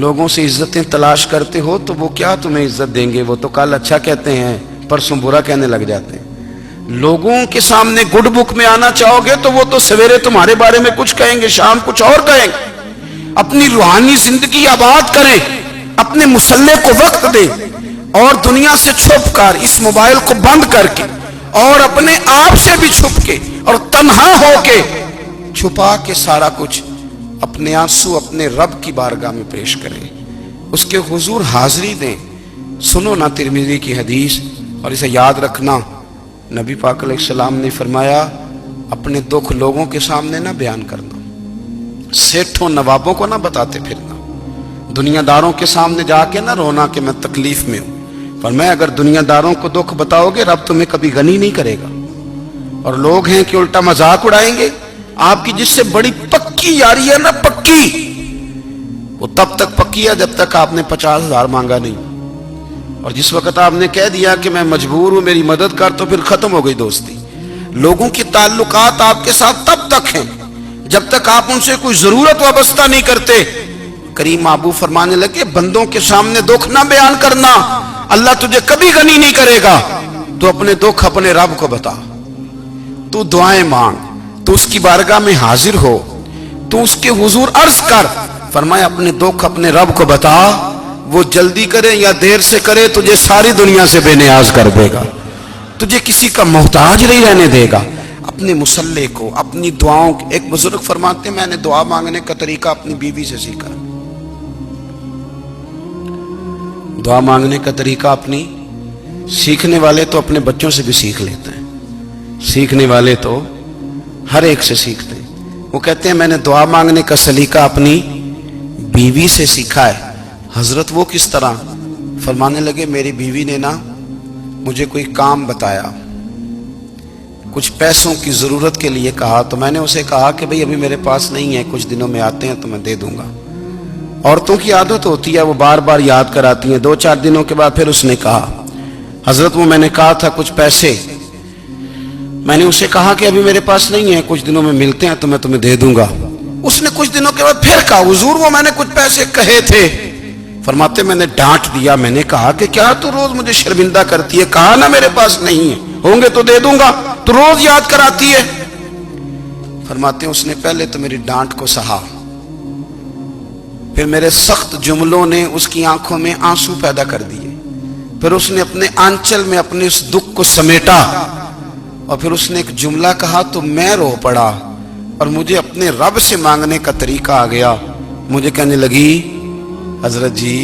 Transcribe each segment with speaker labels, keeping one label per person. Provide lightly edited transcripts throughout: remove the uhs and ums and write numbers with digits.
Speaker 1: لوگوں سے عزتیں تلاش کرتے ہو تو وہ کیا تمہیں عزت دیں گے؟ وہ تو کل اچھا کہتے ہیں، پرسوں برا کہنے لگ جاتے ہیں۔ لوگوں کے سامنے گڈ بک میں آنا چاہو گے تو وہ تو سویرے تمہارے بارے میں کچھ کہیں گے، شام کچھ اور کہیں گے۔ اپنی روحانی زندگی آباد کریں، اپنے مسلح کو وقت دیں، اور دنیا سے چھپ کر، اس موبائل کو بند کر کے، اور اپنے آپ سے بھی چھپ کے اور تنہا ہو کے، چھپا کے سارا کچھ اپنے آنسو اپنے رب کی بارگاہ میں پیش کریں، اس کے حضور حاضری دیں۔ سنو نا ترمذی کی حدیث، اور اسے یاد رکھنا، نبی پاک علیہ السلام نے فرمایا اپنے دکھ لوگوں کے سامنے نہ بیان کرنا، سیٹھوں نوابوں کو نہ بتاتے پھرنا، دنیا داروں کے سامنے جا کے نہ رونا کہ میں تکلیف میں ہوں۔ فرمایا اگر دنیا داروں کو دکھ بتاؤ گے رب تمہیں کبھی غنی نہیں کرے گا، اور لوگ ہیں کہ الٹا مذاق اڑائیں گے۔ آپ کی جس سے بڑی پکی یاری ہے نا، پکی، وہ تب تک پکی ہے جب تک آپ نے 50,000 مانگا نہیں، اور جس وقت آپ نے کہہ دیا کہ میں مجبور ہوں میری مدد کر، تو پھر ختم ہو گئی دوستی۔ لوگوں کی تعلقات آپ کے ساتھ تب تک ہیں جب تک آپ ان سے کوئی ضرورت وابستہ نہیں کرتے۔ کریم محبوب فرمانے لگے بندوں کے سامنے دکھ نہ بیان کرنا، اللہ تجھے کبھی غنی نہیں کرے گا۔ تو اپنے دکھ اپنے رب کو بتا، تو دعائیں مانگ، تو اس کی بارگاہ میں حاضر ہو، تو اس کے حضور عرض کر۔ فرمایا اپنے دکھ اپنے رب کو بتا، وہ جلدی کرے یا دیر سے کرے تجھے ساری دنیا سے بے نیاز کر دے گا، تجھے کسی کا محتاج نہیں رہنے دے گا۔ اپنے مسلح کو، اپنی دعاؤں، ایک بزرگ فرماتے ہیں میں نے دعا مانگنے کا طریقہ اپنی بیوی سے سیکھا۔ دعا مانگنے کا طریقہ اپنی، سیکھنے والے تو اپنے بچوں سے بھی سیکھ لیتے ہیں، سیکھنے والے تو ہر ایک سے سیکھتے ہیں۔ وہ کہتے ہیں میں نے دعا مانگنے کا سلیقہ اپنی بیوی سے سیکھا ہے۔ حضرت وہ کس طرح؟ فرمانے لگے میری بیوی نے نا مجھے کوئی کام بتایا، کچھ پیسوں کی ضرورت کے لیے کہا، تو میں نے اسے کہا کہ بھئی ابھی میرے پاس نہیں ہے، کچھ دنوں میں آتے ہیں تو میں دے دوں گا۔ عورتوں کی عادت ہوتی ہے وہ بار بار یاد کراتی ہیں، 2-4 دنوں کے بعد پھر اس نے کہا حضرت وہ میں نے کہا تھا کچھ پیسے، میں نے اسے کہا کہ ابھی میرے پاس نہیں ہے، کچھ دنوں میں ملتے ہیں تو میں تمہیں دے دوں گا۔ اس نے کچھ دنوں کے بعد پھر کہا حضور وہ میں نے کچھ پیسے کہے تھے۔ فرماتے میں نے ڈانٹ دیا، میں نے کہا کہ کیا تو روز مجھے شرمندہ کرتی ہے، کہا نا میرے پاس نہیں ہے، ہوں گے تو دے دوں گا، تو روز یاد کراتی ہے۔ فرماتے ہیں اس نے پہلے تو میری ڈانٹ کو سہا، پھر میرے سخت جملوں نے اس کی آنکھوں میں آنسو پیدا کر دیے، پھر اس نے اپنے آنچل میں اپنے اس دکھ کو سمیٹا، اور پھر اس نے ایک جملہ کہا تو میں رو پڑا، اور مجھے اپنے رب سے مانگنے کا طریقہ آ گیا۔ مجھے کہنے لگی حضرت جی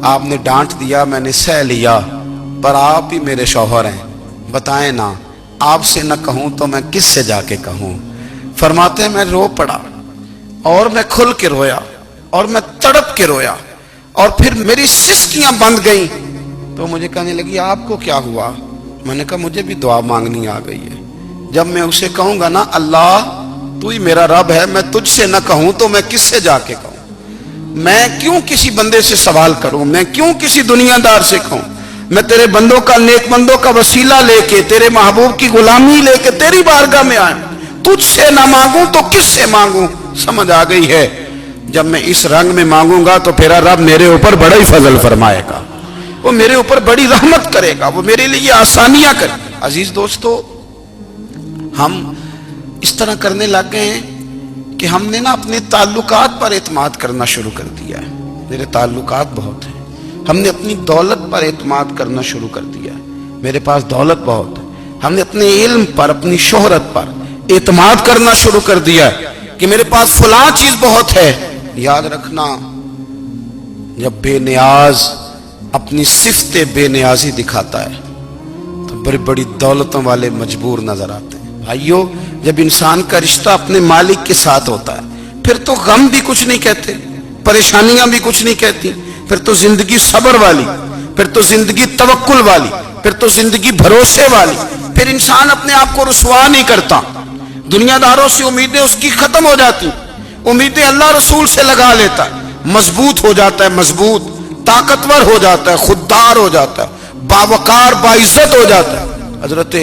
Speaker 1: آپ نے ڈانٹ دیا میں نے سہ لیا، پر آپ ہی میرے شوہر ہیں، بتائیں نا آپ سے نہ کہوں تو میں کس سے جا کے کہوں۔ فرماتے ہیں میں رو پڑا، اور میں کھل کے رویا، اور میں تڑپ کے رویا، اور پھر میری سسکیاں بند گئیں۔ تو مجھے کہنے لگی آپ کو کیا ہوا؟ میں نے کہا مجھے بھی دعا مانگنی آ گئی ہے، جب میں اسے کہوں گا نا اللہ تو ہی میرا رب ہے، میں تجھ سے نہ کہوں تو میں کس سے جا کے کہوں؟ میں کیوں کسی بندے سے سوال کروں؟ میں کیوں کسی دنیا دار سے کہوں؟ میں تیرے بندوں کا، نیک بندوں کا وسیلہ لے کے، تیرے محبوب کی غلامی لے کے تیری بارگاہ میں آئیں، تجھ سے نہ مانگوں تو کس سے مانگوں؟ سمجھ آ گئی ہے جب میں اس رنگ میں مانگوں گا تو پھر رب میرے اوپر بڑا ہی فضل فرمائے گا، وہ میرے اوپر بڑی رحمت کرے گا، وہ میرے لیے آسانیاں کرے گا۔ عزیز دوستو ہم اس طرح کرنے لگ گئے ہیں کہ ہم نے نا اپنے تعلقات پر اعتماد کرنا شروع کر دیا ہے۔ میرے تعلقات بہت ہیں، ہم نے اپنی دولت پر اعتماد کرنا شروع کر دیا ہے، میرے پاس دولت بہت ہے۔ ہم نے اپنے علم پر، اپنی شہرت پر اعتماد کرنا شروع کر دیا ہے کہ میرے پاس فلاں چیز بہت ہے۔ یاد رکھنا جب بے نیاز اپنی صفت بے نیازی دکھاتا ہے تو بڑی بڑی دولتوں والے مجبور نظر آتے ہیں۔ بھائیو جب انسان کا رشتہ اپنے مالک کے ساتھ ہوتا ہے پھر تو غم بھی کچھ نہیں کہتے، پریشانیاں بھی کچھ نہیں کہتی، پھر تو زندگی صبر والی، پھر تو زندگی توکل والی، پھر تو زندگی بھروسے والی، پھر انسان اپنے آپ کو رسوا نہیں کرتا، دنیا داروں سے امیدیں اس کی ختم ہو جاتی، امیدیں اللہ رسول سے لگا لیتا ہے، مضبوط ہو جاتا ہے، مضبوط، طاقتور ہو جاتا ہے، خوددار ہو جاتا ہے، باوقار باعزت ہو جاتا ہے۔ حضرت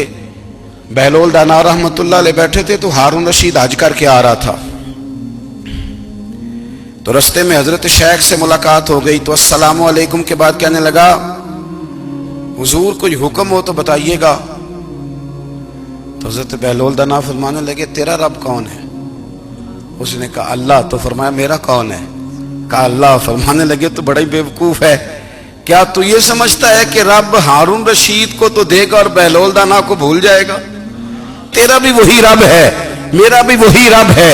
Speaker 1: بہلول دانا رحمت اللہ علیہ بیٹھے تھے تو ہارون رشید حج کر کے آ رہا تھا، تو رستے میں حضرت شیخ سے ملاقات ہو گئی تو السلام علیکم کے بعد کہنے لگا حضور کوئی حکم ہو تو بتائیے گا. تو حضرت بہلول دنا فرمانے لگے تیرا رب کون ہے؟ اس نے کہا اللہ. تو فرمایا میرا کون ہے؟ کہا اللہ. فرمانے لگے تو بڑا ہی بیوقوف ہے، کیا تو یہ سمجھتا ہے کہ رب ہارون رشید کو تو دے گا اور بہلول دانا کو بھول جائے گا؟ تیرا بھی وہی رب ہے، میرا بھی وہی رب ہے.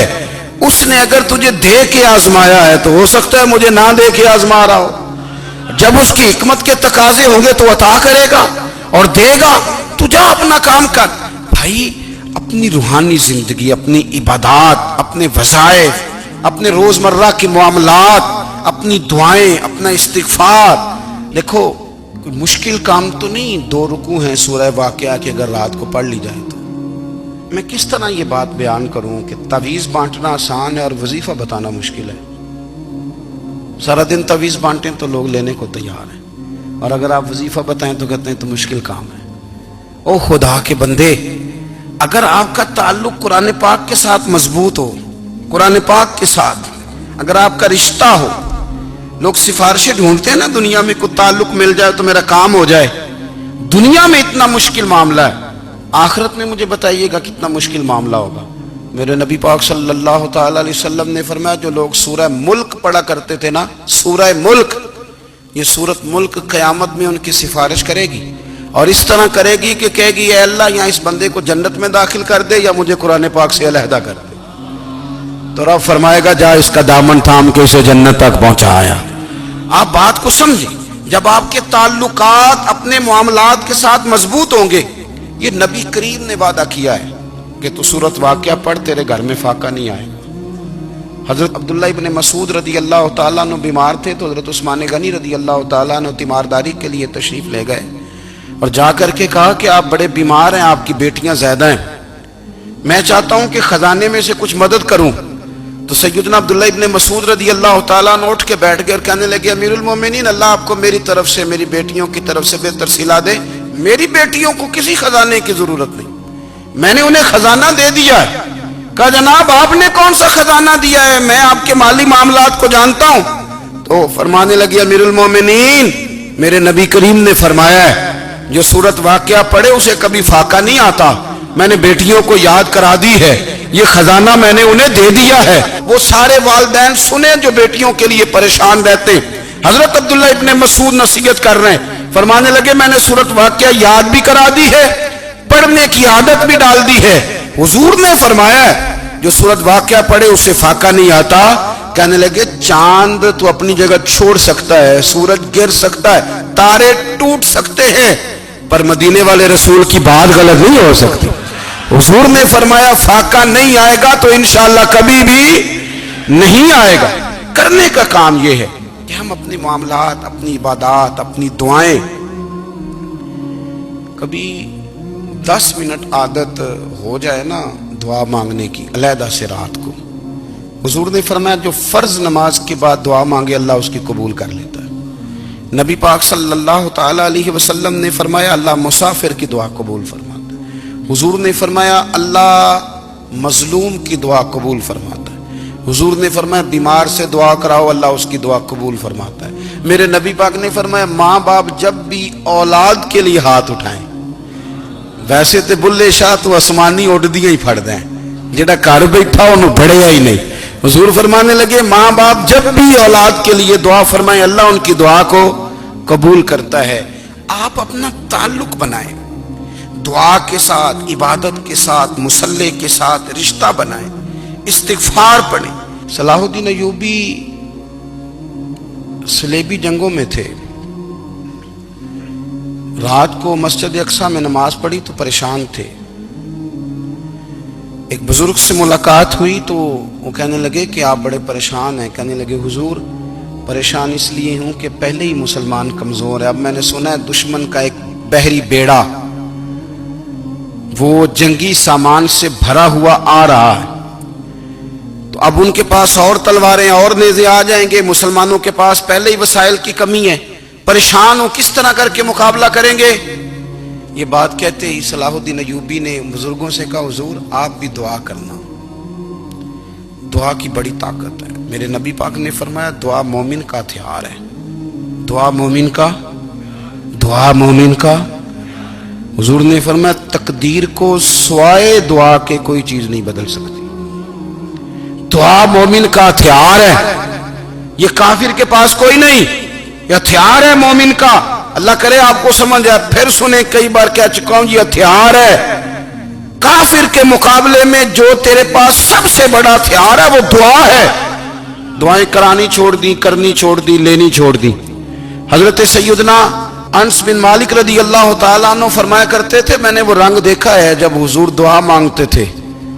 Speaker 1: اس نے اگر تجھے دے کے آزمایا ہے تو ہو سکتا ہے مجھے نہ دے کے آزما رہا ہو. جب اس کی حکمت کے تقاضے ہوں گے تو عطا کرے گا اور دے گا. تو جا اپنا کام کر. بھائی اپنی روحانی زندگی، اپنی عبادات، اپنے وظائف، اپنے روزمرہ کے معاملات، اپنی دعائیں، اپنا استغفار. دیکھو کوئی مشکل کام تو نہیں 2 رکوع ہیں سورہ واقعہ کہ اگر رات کو پڑھ لی جائے تو. میں کس طرح یہ بات بیان کروں کہ تعویذ بانٹنا آسان ہے اور وظیفہ بتانا مشکل ہے. سارا دن تعویذ بانٹیں تو لوگ لینے کو تیار ہیں، اور اگر آپ وظیفہ بتائیں تو کہتے ہیں تو مشکل کام ہے. او خدا کے بندے، اگر آپ کا تعلق قرآن پاک کے ساتھ مضبوط ہو، قرآن پاک کے ساتھ اگر آپ کا رشتہ ہو، لوگ سفارشیں ڈھونڈتے ہیں نا دنیا میں کوئی تعلق مل جائے تو میرا کام ہو جائے. دنیا میں اتنا مشکل معاملہ ہے، آخرت میں مجھے بتائیے گا کتنا مشکل معاملہ ہوگا. میرے نبی پاک صلی اللہ تعالی علیہ وسلم نے فرمایا جو لوگ سورہ ملک پڑھا کرتے تھے نا، سورہ ملک، یہ سورت ملک قیامت میں ان کی سفارش کرے گی اور اس طرح کرے گی کہ کہے گی اے اللہ یا اس بندے کو جنت میں داخل کر دے یا مجھے قرآن پاک سے علیحدہ کر دے. تو رب فرمائے گا جا اس کا دامن تھام کے اسے جنت تک پہنچایا. آپ بات کو سمجھیں، جب آپ کے تعلقات اپنے معاملات کے ساتھ مضبوط ہوں گے، یہ نبی کریم نے وعدہ کیا ہے کہ تو سورت واقعہ پڑھ تیرے گھر میں فاقہ نہیں آئے گا. حضرت عبداللہ ابن مسعود رضی اللہ تعالیٰ عنہ بیمار تھے تو حضرت عثمان غنی رضی اللہ تعالیٰ عنہ تیمارداری کے لیے تشریف لے گئے اور جا کر کے کہا کہ آپ بڑے بیمار ہیں، آپ کی بیٹیاں زیادہ ہیں، میں چاہتا ہوں کہ خزانے میں سے کچھ مدد کروں. تو سیدنا عبداللہ ابن مسعود رضی اللہ تعالیٰ عنہ اٹھ کے بیٹھ گئے اور کہنے لگے امیر المومنین، اللہ آپ کو میری طرف سے، میری بیٹیوں کی طرف سے بہتر صلہ دے. میری بیٹیوں کو کسی خزانے کی ضرورت نہیں، میں نے انہیں خزانہ دے دیا ہے. کہا جناب آپ نے کون سا خزانہ دیا ہے، میں آپ کے مالی معاملات کو جانتا ہوں. تو فرمانے لگے امیر المومنین، میرے نبی کریم نے فرمایا ہے جو سورت واقعہ پڑھے اسے کبھی فاقہ نہیں آتا. میں نے بیٹیوں کو یاد کرا دی ہے، یہ خزانہ میں نے انہیں دے دیا ہے. وہ سارے والدین سنیں جو بیٹیوں کے لیے پریشان رہتے. حضرت عبداللہ ابن مسعود نصیحت کر رہے ہیں، فرمانے لگے میں نے سورت واقعہ یاد بھی کرا دی ہے، پڑھنے کی عادت بھی ڈال دی ہے. حضور نے فرمایا ہے جو سورت واقعہ پڑھے اسے فاقہ نہیں آتا. کہنے لگے چاند تو اپنی جگہ چھوڑ سکتا ہے، سورج گر سکتا ہے، تارے ٹوٹ سکتے ہیں، پر مدینے والے رسول کی بات غلط نہیں ہو سکتی. حضور نے فرمایا فاقہ نہیں آئے گا تو انشاءاللہ کبھی بھی نہیں آئے گا. کرنے کا کام یہ ہے کہ ہم اپنے معاملات، اپنی عبادات، اپنی دعائیں کبھی 10 منٹ عادت ہو جائے نا دعا مانگنے کی علیحدہ سے رات کو. حضور نے فرمایا جو فرض نماز کے بعد دعا مانگے اللہ اس کی قبول کر لیتا ہے. نبی پاک صلی اللہ تعالی علیہ وسلم نے فرمایا اللہ مسافر کی دعا قبول فرماتا ہے. حضور نے فرمایا اللہ مظلوم کی دعا قبول فرماتا ہے. حضور نے فرمایا بیمار سے دعا کراؤ اللہ اس کی دعا قبول فرماتا ہے. میرے نبی پاک نے فرمایا ماں باپ جب بھی اولاد کے لیے ہاتھ اٹھائیں، ویسے تے بلے شاہ تو آسمانی اڈدیاں ہی پھڑ دیں، جڑا گھر بیٹھا انہوں بڑھیا ہی نہیں. حضور فرمانے لگے ماں باپ جب بھی اولاد کے لیے دعا فرمائیں اللہ ان کی دعا کو قبول کرتا ہے. آپ اپنا تعلق بنائیں دعا کے ساتھ، عبادت کے ساتھ، مصلی کے ساتھ رشتہ بنائیں، استغفار پڑھیں. صلاح الدین ایوبی صلیبی جنگوں میں تھے، رات کو مسجد اقصی میں نماز پڑھی تو پریشان تھے. ایک بزرگ سے ملاقات ہوئی تو وہ کہنے لگے کہ آپ بڑے پریشان ہیں. کہنے لگے حضور پریشان اس لیے ہوں کہ پہلے ہی مسلمان کمزور ہے، اب میں نے سنا ہے دشمن کا ایک بحری بیڑا وہ جنگی سامان سے بھرا ہوا آ رہا ہے، تو اب ان کے پاس اور تلواریں اور نیزے آ جائیں گے، مسلمانوں کے پاس پہلے ہی وسائل کی کمی ہے، پریشان ہو کس طرح کر کے مقابلہ کریں گے. یہ بات کہتے ہی صلاح الدین ایوبی نے بزرگوں سے کہا حضور آپ بھی دعا کرنا. دعا کی بڑی طاقت ہے. میرے نبی پاک نے فرمایا دعا مومن کا ہتھیار ہے. دعا مومن کا. حضور نے فرمایا تقدیر کو سوائے دعا کے کوئی چیز نہیں بدل سکتی. دعا مومن کا ہتھیار ہے. یہ کافر کے پاس کوئی نہیں، یہ ہتھیار ہے مومن کا. اللہ کرے آپ کو سمجھ آئے. پھر سنیں، کئی بار کہہ چکا ہوں، یہ ہتھیار ہے. کافر کے مقابلے میں جو تیرے پاس سب سے بڑا ہتھیار ہے وہ دعا ہے. دعائیں کرانی چھوڑ دی، کرنی چھوڑ دی، لینی چھوڑ دی. حضرت سیدنا انس بن مالک رضی اللہ تعالیٰ عنہ فرمایا کرتے تھے، میں نے وہ رنگ دیکھا ہے جب حضور دعا مانگتے تھے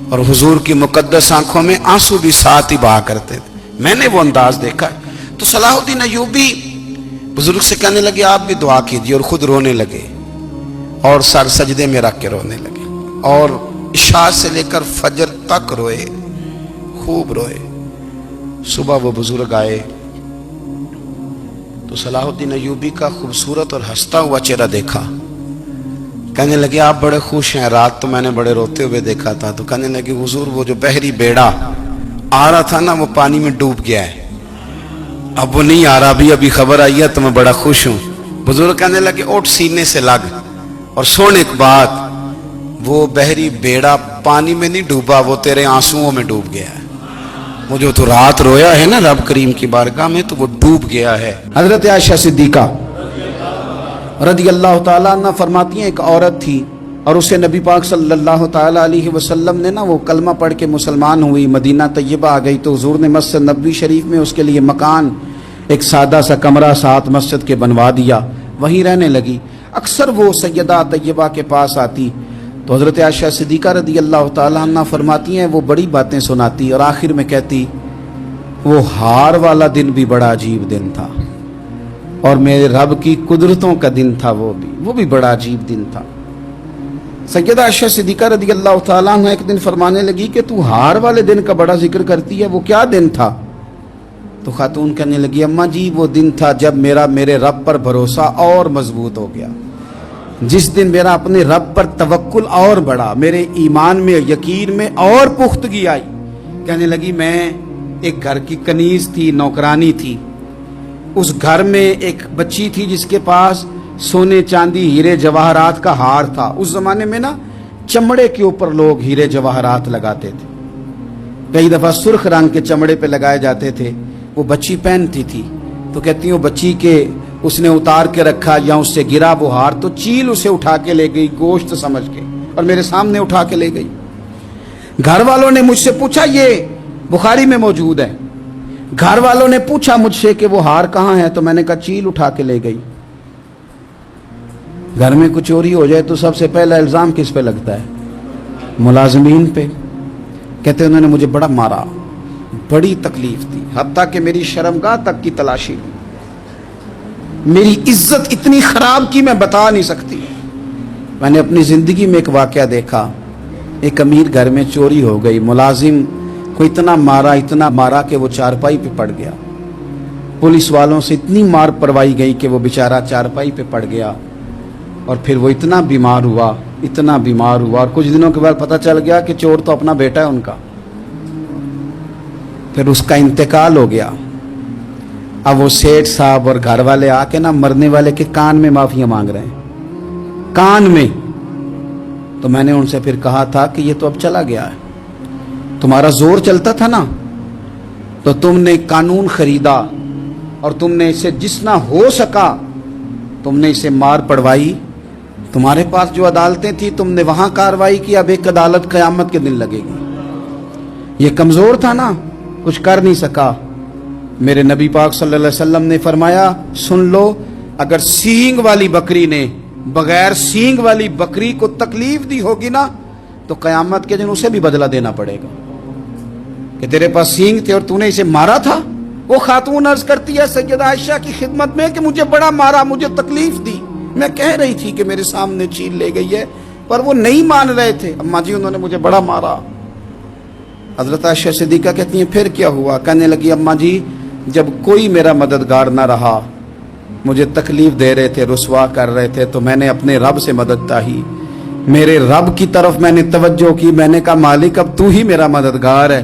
Speaker 1: اور حضور کی مقدس آنکھوں میں آنسو بھی ساتھ ہی بہا کرتے تھے. میں نے وہ انداز دیکھا ہے. تو صلاح الدین ایوبی بزرگ سے کہنے لگے آپ بھی دعا کیجیے، اور خود رونے لگے اور سر سجدے میں رکھ کے رونے لگے اور عشاء سے لے کر فجر تک روئے، خوب روئے. صبح وہ بزرگ آئے تو صلاح الدین ایوبی کا خوبصورت اور ہنستا ہوا چہرہ دیکھا. کہنے لگے آپ بڑے خوش ہیں، رات تو میں نے بڑے روتے ہوئے دیکھا تھا. تو کہنے لگے حضور وہ جو بحری بیڑا آ رہا تھا نا وہ پانی میں ڈوب گیا ہے، اب وہ نہیں آ رہا، ابھی خبر آئی ہے تو میں بڑا خوش ہوں. بزرگ کہنے لگے اٹھ سینے سے لگ اور سن ایک بات، وہ بحری بیڑا پانی میں نہیں ڈوبا، وہ تیرے آنسوؤں میں ڈوب گیا ہے. وہ جو تو رات رویا ہے نا رب کریم کی بارگاہ میں تو وہ ڈوب گیا ہے. حضرت عائشہ صدیقہ رضی اللہ تعالیٰ عنہ فرماتی ہیں ایک عورت تھی اور اسے نبی پاک صلی اللہ تعالیٰ علیہ وسلم نے نا وہ کلمہ پڑھ کے مسلمان ہوئی، مدینہ طیبہ آ گئی تو حضور نے مسجد نبوی شریف میں اس کے لیے مکان، ایک سادہ سا کمرہ ساتھ مسجد کے بنوا دیا، وہیں رہنے لگی. اکثر وہ سیدہ طیبہ کے پاس آتی تو حضرت عائشہ صدیقہ رضی اللہ تعالیٰ عنہ فرماتی ہیں وہ بڑی باتیں سناتی اور آخر میں کہتی وہ ہار والا دن بھی بڑا عجیب دن تھا اور میرے رب کی قدرتوں کا دن تھا، وہ بھی بڑا عجیب دن تھا. سیدہ عائشہ صدیقہ رضی اللہ تعالیٰ عنہ ایک دن فرمانے لگی کہ تو ہار والے دن کا بڑا ذکر کرتی ہے، وہ کیا دن تھا؟ تو خاتون کہنے لگی اماں جی وہ دن تھا جب میرے رب پر بھروسہ اور مضبوط ہو گیا، جس دن میرا اپنے رب پر توکل اور بڑھا، میرے ایمان میں یقین میں اور پختگی آئی. کہنے لگی میں ایک گھر کی کنیز تھی، نوکرانی تھی، اس گھر میں ایک بچی تھی جس کے پاس سونے چاندی ہیرے جواہرات کا ہار تھا. اس زمانے میں نا چمڑے کے اوپر لوگ ہیرے جواہرات لگاتے تھے، کئی دفعہ سرخ رنگ کے چمڑے پہ لگائے جاتے تھے. وہ بچی پہنتی تھی تو کہتی ہوں بچی کے اس نے اتار کے رکھا یا اس سے گرا وہ ہار تو چیل اسے اٹھا کے لے گئی گوشت سمجھ کے اور میرے سامنے اٹھا کے لے گئی. گھر والوں نے مجھ سے پوچھا، یہ بخاری میں موجود ہے، گھر والوں نے پوچھا مجھ سے کہ وہ ہار کہاں ہے تو میں نے کہا چیل اٹھا کے لے گئی. گھر میں کچھ چوری ہو جائے تو سب سے پہلا الزام کس پہ لگتا ہے؟ ملازمین پہ. کہتے انہوں نے مجھے بڑا مارا، بڑی تکلیف تھی، حتیٰ کہ میری شرمگاہ تک کی تلاشی لی، میری عزت اتنی خراب کی میں بتا نہیں سکتی. میں نے اپنی زندگی میں ایک واقعہ دیکھا، ایک امیر گھر میں چوری ہو گئی، ملازم کو اتنا مارا کہ وہ چارپائی پہ پڑ گیا. پولیس والوں سے اتنی مار پروائی گئی کہ وہ بیچارہ چارپائی پہ پڑ گیا اور پھر وہ اتنا بیمار ہوا اور کچھ دنوں کے بعد پتہ چل گیا کہ چور تو اپنا بیٹا ہے ان کا. پھر اس کا انتقال ہو گیا. اب وہ سیٹھ صاحب اور گھر والے آ کے نا مرنے والے کے کان میں معافیاں مانگ رہے ہیں، کان میں. تو میں نے ان سے پھر کہا تھا کہ یہ تو اب چلا گیا ہے، تمہارا زور چلتا تھا نا تو تم نے قانون خریدا اور تم نے اسے جتنا ہو سکا تم نے اسے مار پڑوائی. تمہارے پاس جو عدالتیں تھی تم نے وہاں کاروائی کی، اب ایک عدالت قیامت کے دن لگے گی. یہ کمزور تھا نا، کچھ کر نہیں سکا. میرے نبی پاک صلی اللہ علیہ وسلم نے فرمایا سن لو، اگر سینگ والی بکری نے بغیر سینگ والی بکری کو تکلیف دی ہوگی نا تو قیامت کے دن اسے بھی بدلہ دینا پڑے گا کہ تیرے پاس سینگ تھے اور تو نے اسے مارا تھا. وہ خاتون عرض کرتی ہے سیدہ عائشہ کی خدمت میں کہ مجھے بڑا مارا، مجھے تکلیف دی، میں کہہ رہی تھی کہ میرے سامنے چیل لے گئی ہے پر وہ نہیں مان رہے تھے. اماں جی انہوں نے مجھے بڑا مارا. حضرت عائشہ صدیقہ کہتی ہیں پھر کیا ہوا؟ کہنے لگی اماں جی جب کوئی میرا مددگار نہ رہا، مجھے تکلیف دے رہے تھے، رسوا کر رہے تھے، تو میں نے اپنے رب سے مدد چاہی، میرے رب کی طرف میں نے توجہ کی. میں نے کہا مالک اب تو ہی میرا مددگار ہے،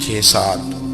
Speaker 1: 6-7,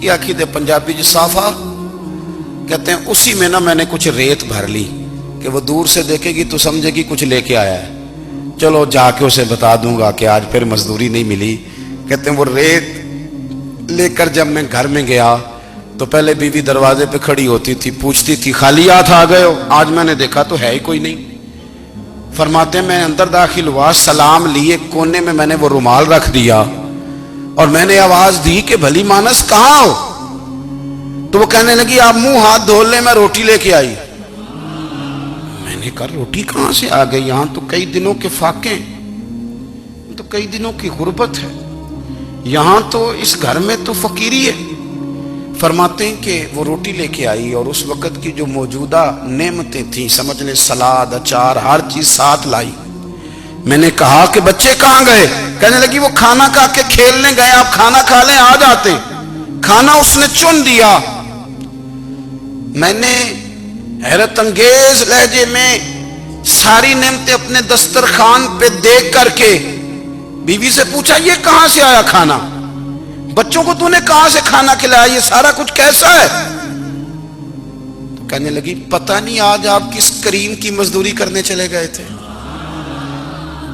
Speaker 1: کی آخی دے پنجابی جی صافا، کہتے ہیں اسی میں نا میں نے کچھ ریت بھر لی کہ وہ دور سے دیکھے گی تو سمجھے گی کچھ لے کے آیا ہے، چلو جا کے اسے بتا دوں گا کہ آج پھر مزدوری نہیں ملی۔ کہتے ہیں وہ ریت لے کر جب میں گھر میں گیا تو پہلے بیوی دروازے پہ کھڑی ہوتی تھی، پوچھتی تھی خالی ہاتھ آ گئے ہو؟ آج میں نے دیکھا تو ہے ہی کوئی نہیں۔ فرماتے ہیں میں اندر داخل ہوا، سلام لیے، کونے میں نے وہ رومال رکھ دیا اور میں نے آواز دی کہ بھلی مانس کہاں ہو؟ تو وہ کہنے لگی آپ منہ ہاتھ دھو لیں، میں روٹی لے کے آئی۔ میں نے کہا روٹی کہاں سے آ گئی؟ یہاں تو کئی دنوں کے فاقے، تو کئی دنوں کی غربت ہے، یہاں تو اس گھر میں تو فقیری ہے۔ فرماتے ہیں کہ وہ روٹی لے کے آئی اور اس وقت کی جو موجودہ نعمتیں تھیں، سمجھ لیں سلاد، اچار، ہر چیز ساتھ لائی۔ میں نے کہا کہ بچے کہاں گئے؟ کہنے لگی وہ کھانا کھا کے کھیلنے گئے، آپ کھانا کھا لیں آ جاتے۔ کھانا اس نے چن دیا۔ میں نے حیرت انگیز لہجے میں ساری نعمتیں اپنے دسترخوان پہ دیکھ کر کے بیوی سے پوچھا یہ کہاں سے آیا کھانا؟ بچوں کو تو نے کہاں سے کھانا کھلایا؟ یہ سارا کچھ کیسا ہے؟ تو کہنے لگی پتہ نہیں آج آپ کس کریم کی مزدوری کرنے چلے گئے تھے،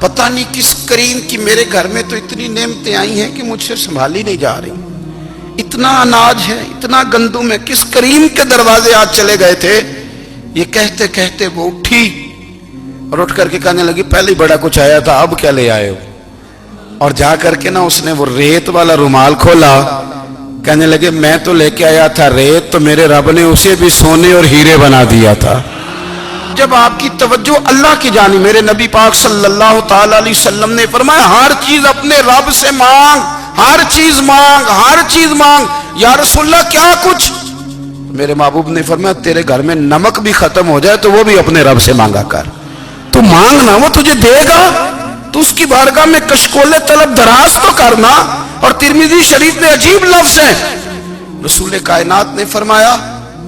Speaker 1: پتہ نہیں کس کریم کی، میرے گھر میں تو اتنی نعمتیں آئی ہیں کہ مجھ سے سنبھالی نہیں جا رہی، اتنا اناج ہے، اتنا گندم ہے، کس کریم کے دروازے آج چلے گئے تھے؟ یہ کہتے کہتے وہ اٹھی اور اٹھ کر کے کہنے لگی پہلے ہی بڑا کچھ آیا تھا، اب کیا لے آئے ہو؟ اور جا کر کے نا اس نے وہ ریت والا رومال کھولا، کہنے لگے میں تو لے کے آیا تھا ریت، تو میرے رب نے اسے بھی سونے اور ہیرے بنا دیا تھا۔ جب آپ کی توجہ اللہ کی جانب، میرے نبی پاک صلی اللہ تعالی علیہ وسلم نے فرمایا ہر چیز اپنے رب سے مانگ، ہر چیز مانگ، ہر چیز مانگ۔ یا رسول اللہ کیا کچھ؟ میرے محبوب نے فرمایا تیرے گھر میں نمک بھی ختم ہو جائے تو وہ بھی اپنے رب سے مانگا کر، تو مانگنا وہ تجھے دے گا، تو اس کی بارگاہ میں کشکول طلب دراز تو کرنا۔ اور ترمذی شریف میں عجیب لفظ ہے، رسول کائنات نے فرمایا،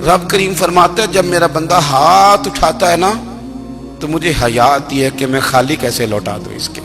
Speaker 1: رب کریم فرماتا ہے جب میرا بندہ ہاتھ اٹھاتا ہے نا تو مجھے حیا آتی ہے کہ میں خالی کیسے لوٹا دوں اس کے۔